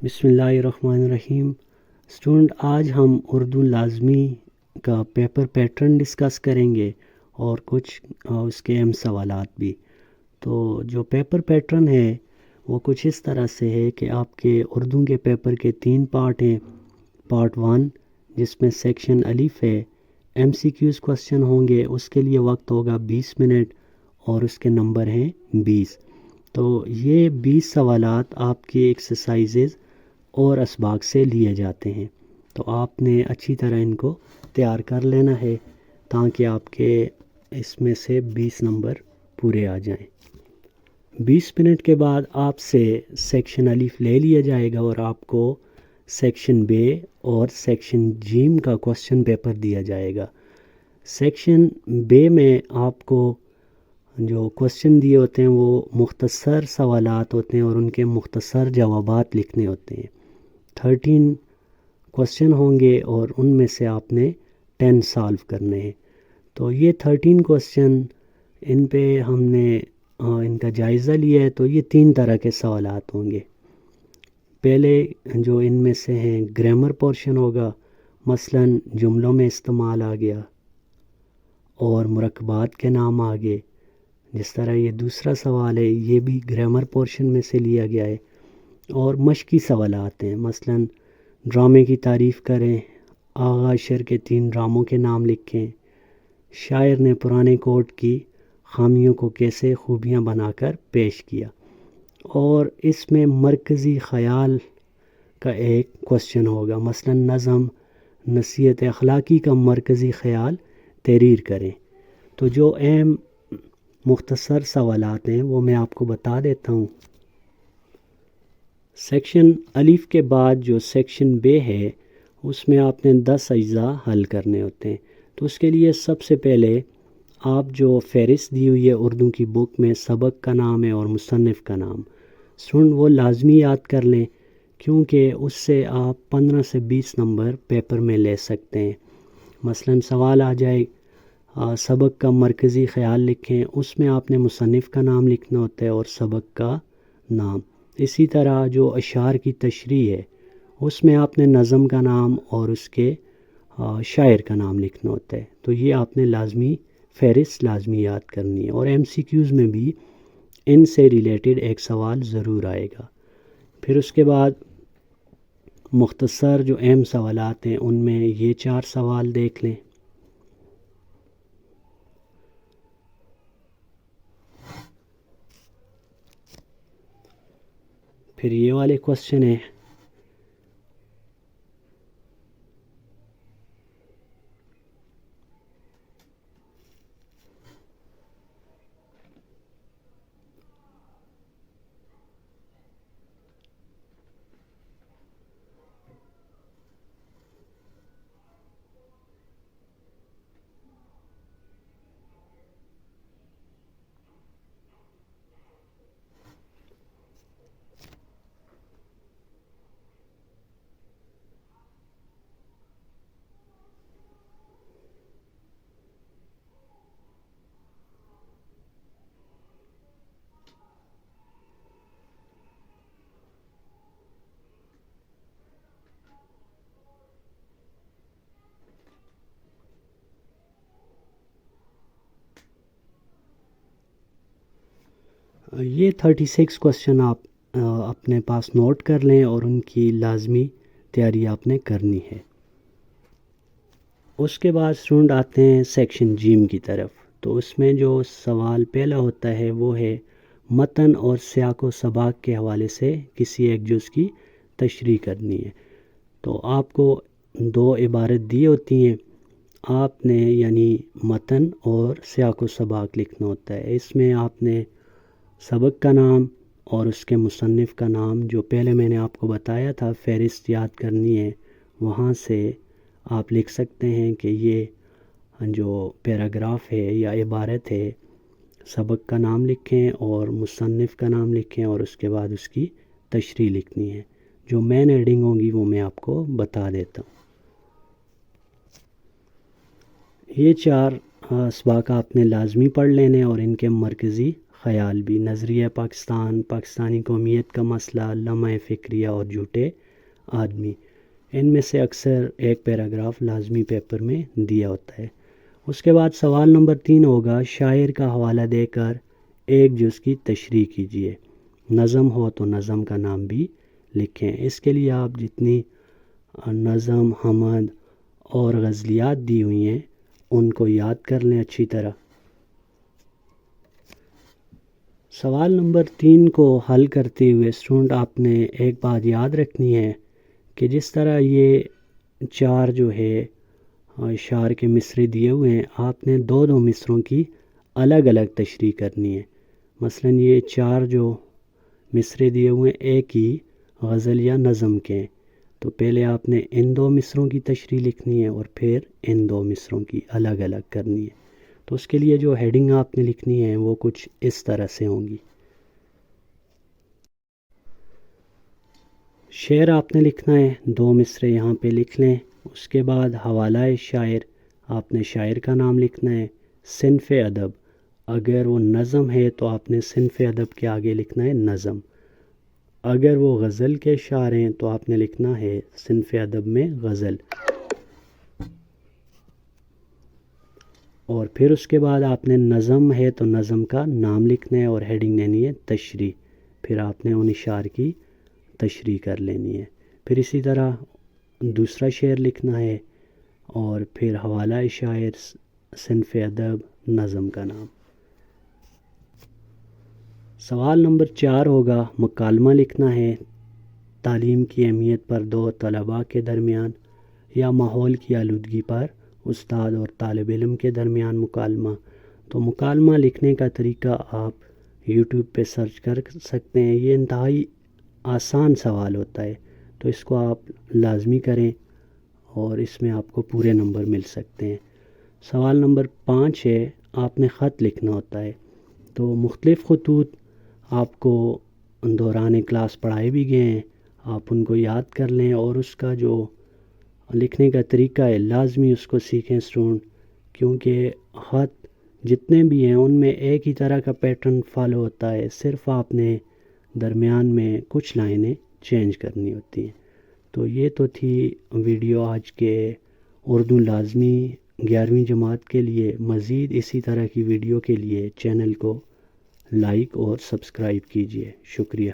بسم اللہ الرحمن الرحیم۔ اسٹوڈنٹ، آج ہم اردو لازمی کا پیپر پیٹرن ڈسکس کریں گے اور کچھ اس کے اہم سوالات بھی۔ تو جو پیپر پیٹرن ہے وہ کچھ اس طرح سے ہے کہ آپ کے اردو کے پیپر کے 3 پارٹ ہیں۔ پارٹ 1 جس میں سیکشن الف ہے، MCQs کوسچن ہوں گے، اس کے لیے وقت ہوگا 20 منٹ اور اس کے نمبر ہیں 20۔ تو یہ 20 سوالات آپ کی ایکسرسائزز اور اسباق سے لیے جاتے ہیں، تو آپ نے اچھی طرح ان کو تیار کر لینا ہے تاکہ آپ کے اس میں سے 20 نمبر پورے آ جائیں۔ 20 منٹ کے بعد آپ سے سیکشن الف لے لیا جائے گا اور آپ کو سیکشن بے اور سیکشن جیم کا کوسچن پیپر دیا جائے گا۔ سیکشن بے میں آپ کو جو کوسچن دیے ہوتے ہیں وہ مختصر سوالات ہوتے ہیں اور ان کے مختصر جوابات لکھنے ہوتے ہیں۔ 13 کوسچن ہوں گے اور ان میں سے آپ نے 10 سالو کرنے ہیں۔ تو یہ 13 کوسچن، ان پہ ہم نے ان کا جائزہ لیا ہے۔ تو یہ 3 طرح کے سوالات ہوں گے۔ پہلے جو ان میں سے ہیں گرامر پورشن ہوگا، مثلا جملوں میں استعمال آ گیا اور مرکبات کے نام آگے، جس طرح یہ دوسرا سوال ہے یہ بھی گرامر پورشن میں سے لیا گیا ہے۔ اور مشقی سوالات ہیں، مثلا ڈرامے کی تعریف کریں، آغا اشر کے 3 ڈراموں کے نام لکھیں، شاعر نے پرانے کوٹ کی خامیوں کو کیسے خوبیاں بنا کر پیش کیا۔ اور اس میں مرکزی خیال کا ایک کوسچن ہوگا، مثلا نظم نصیحت اخلاقی کا مرکزی خیال تحریر کریں۔ تو جو اہم مختصر سوالات ہیں وہ میں آپ کو بتا دیتا ہوں۔ سیکشن الف کے بعد جو سیکشن بے ہے اس میں آپ نے 10 اجزاء حل کرنے ہوتے ہیں۔ تو اس کے لیے سب سے پہلے آپ جو فہرست دی ہوئی ہے اردو کی بک میں، سبق کا نام ہے اور مصنف کا نام، وہ لازمی یاد کر لیں، کیونکہ اس سے آپ 15 سے 20 نمبر پیپر میں لے سکتے ہیں۔ مثلا سوال آ جائے سبق کا مرکزی خیال لکھیں، اس میں آپ نے مصنف کا نام لکھنا ہوتا ہے اور سبق کا نام۔ اسی طرح جو اشعار کی تشریح ہے اس میں آپ نے نظم کا نام اور اس کے شاعر کا نام لکھنا ہوتا ہے۔ تو یہ آپ نے لازمی فہرست لازمی یاد کرنی ہے، اور MCQs میں بھی ان سے ریلیٹڈ ایک سوال ضرور آئے گا۔ پھر اس کے بعد مختصر جو اہم سوالات ہیں ان میں یہ 4 سوال دیکھ لیں۔ پھر یہ والے کوسچن ہیں، یہ 36 کوسچن آپ اپنے پاس نوٹ کر لیں اور ان کی لازمی تیاری آپ نے کرنی ہے۔ اس کے بعد اسٹوڈنٹ آتے ہیں سیکشن جیم کی طرف۔ تو اس میں جو سوال پہلا ہوتا ہے وہ ہے متن اور سیاق و سباق کے حوالے سے کسی ایک جز کی تشریح کرنی ہے۔ تو آپ کو 2 عبارت دی ہوتی ہیں، آپ نے یعنی متن اور سیاق و سباق لکھنا ہوتا ہے۔ اس میں آپ نے سبق کا نام اور اس کے مصنف کا نام، جو پہلے میں نے آپ کو بتایا تھا فہرست یاد کرنی ہے، وہاں سے آپ لکھ سکتے ہیں کہ یہ جو پیراگراف ہے یا عبارت ہے، سبق کا نام لکھیں اور مصنف کا نام لکھیں اور اس کے بعد اس کی تشریح لکھنی ہے۔ جو مین ہیڈنگ ہوگی وہ میں آپ کو بتا دیتا ہوں۔ یہ 4 اسباق آپ نے لازمی پڑھ لینے اور ان کے مرکزی خیال بھی، نظریہ پاکستان، پاکستانی قومیت کا مسئلہ، لمحہ فکریہ اور جھوٹے آدمی، ان میں سے اکثر ایک پیراگراف لازمی پیپر میں دیا ہوتا ہے۔ اس کے بعد سوال نمبر 3 ہوگا، شاعر کا حوالہ دے کر ایک جز کی تشریح کیجیے۔ نظم ہو تو نظم کا نام بھی لکھیں۔ اس کے لیے آپ جتنی نظم، حمد اور غزلیات دی ہوئی ہیں ان کو یاد کر لیں اچھی طرح۔ سوال نمبر 3 کو حل کرتے ہوئے اسٹوڈنٹ آپ نے ایک بات یاد رکھنی ہے کہ جس طرح یہ 4 جو ہے اشعار کے مصرے دیے ہوئے ہیں، آپ نے 2 مصروں کی الگ الگ تشریح کرنی ہے۔ مثلا یہ 4 جو مصرے دیے ہوئے ہیں ایک ہی غزل یا نظم کے ہیں، تو پہلے آپ نے ان 2 مصروں کی تشریح لکھنی ہے اور پھر ان 2 مصروں کی الگ الگ کرنی ہے۔ تو اس کے لیے جو ہیڈنگ آپ نے لکھنی ہے وہ کچھ اس طرح سے ہوں گی۔ شعر آپ نے لکھنا ہے، 2 مصرے یہاں پہ لکھ لیں۔ اس کے بعد حوالہ شاعر، آپ نے شاعر کا نام لکھنا ہے۔ صنف ادب، اگر وہ نظم ہے تو آپ نے صنف ادب کے آگے لکھنا ہے نظم۔ اگر وہ غزل کے شاعر ہیں تو آپ نے لکھنا ہے صنف ادب میں غزل۔ اور پھر اس کے بعد آپ نے نظم ہے تو نظم کا نام لکھنا ہے اور ہیڈنگ لینی ہے تشریح۔ پھر آپ نے ان اشعار کی تشریح کر لینی ہے۔ پھر اسی طرح دوسرا شعر لکھنا ہے اور پھر حوالہ شاعر، صنف ادب، نظم کا نام۔ سوال نمبر 4 ہوگا، مکالمہ لکھنا ہے۔ تعلیم کی اہمیت پر 2 طلباء کے درمیان یا ماحول کی آلودگی پر استاد اور طالب علم کے درمیان مکالمہ۔ تو مکالمہ لکھنے کا طریقہ آپ یوٹیوب پہ سرچ کر سکتے ہیں۔ یہ انتہائی آسان سوال ہوتا ہے، تو اس کو آپ لازمی کریں اور اس میں آپ کو پورے نمبر مل سکتے ہیں۔ سوال نمبر 5 ہے، آپ نے خط لکھنا ہوتا ہے۔ تو مختلف خطوط آپ کو دوران کلاس پڑھائے بھی گئے ہیں، آپ ان کو یاد کر لیں اور اس کا جو لکھنے کا طریقہ ہے لازمی اس کو سیکھیں اسٹوڈنٹ، کیونکہ خط جتنے بھی ہیں ان میں ایک ہی طرح کا پیٹرن فالو ہوتا ہے، صرف آپ نے درمیان میں کچھ لائنیں چینج کرنی ہوتی ہیں۔ تو یہ تو تھی ویڈیو آج کے اردو لازمی 11ویں جماعت کے لیے۔ مزید اسی طرح کی ویڈیو کے لیے چینل کو لائک اور سبسکرائب کیجیے۔ شکریہ۔